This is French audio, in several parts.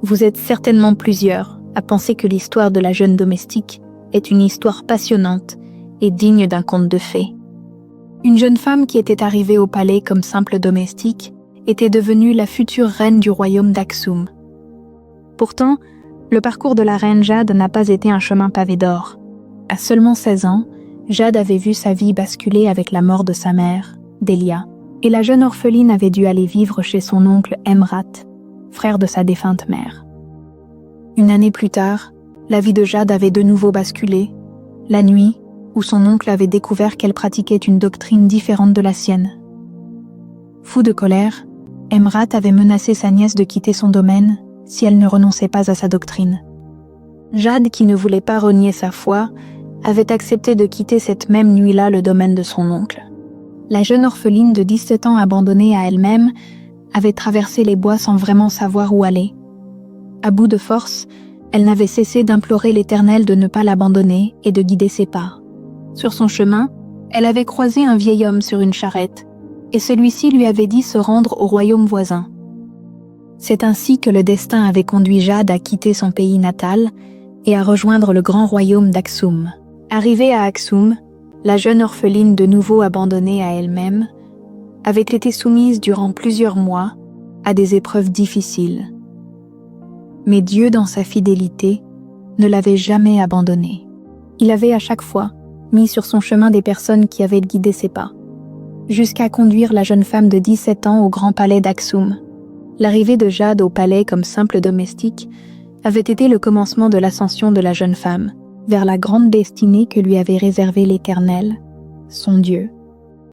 Vous êtes certainement plusieurs à penser que l'histoire de la jeune domestique est une histoire passionnante et digne d'un conte de fées. Une jeune femme qui était arrivée au palais comme simple domestique était devenue la future reine du royaume d'Aksum. Pourtant, le parcours de la reine Jade n'a pas été un chemin pavé d'or. À seulement 16 ans, Jade avait vu sa vie basculer avec la mort de sa mère, Delia, et la jeune orpheline avait dû aller vivre chez son oncle Emrat, frère de sa défunte mère. Une année plus tard, la vie de Jade avait de nouveau basculé, la nuit où son oncle avait découvert qu'elle pratiquait une doctrine différente de la sienne. Fou de colère, Emrat avait menacé sa nièce de quitter son domaine si elle ne renonçait pas à sa doctrine. Jade, qui ne voulait pas renier sa foi, avait accepté de quitter cette même nuit-là le domaine de son oncle. La jeune orpheline de 17 ans abandonnée à elle-même avait traversé les bois sans vraiment savoir où aller. À bout de force, elle n'avait cessé d'implorer l'Éternel de ne pas l'abandonner et de guider ses pas. Sur son chemin, elle avait croisé un vieil homme sur une charrette, et celui-ci lui avait dit se rendre au royaume voisin. C'est ainsi que le destin avait conduit Jade à quitter son pays natal et à rejoindre le grand royaume d'Aksum. Arrivée à Aksum, la jeune orpheline de nouveau abandonnée à elle-même avait été soumise durant plusieurs mois à des épreuves difficiles. Mais Dieu, dans sa fidélité, ne l'avait jamais abandonnée. Il avait à chaque fois mis sur son chemin des personnes qui avaient guidé ses pas, jusqu'à conduire la jeune femme de 17 ans au grand palais d'Aksum. L'arrivée de Jade au palais comme simple domestique avait été le commencement de l'ascension de la jeune femme vers la grande destinée que lui avait réservée l'Éternel, son Dieu.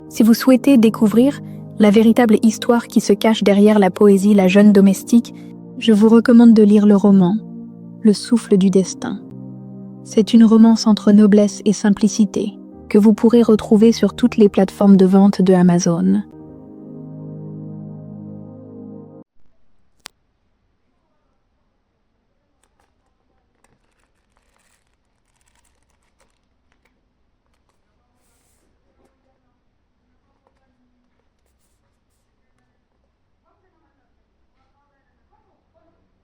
Si vous souhaitez découvrir la véritable histoire qui se cache derrière la poésie La jeune domestique, je vous recommande de lire le roman « Le souffle du destin ». C'est une romance entre noblesse et simplicité que vous pourrez retrouver sur toutes les plateformes de vente de Amazon.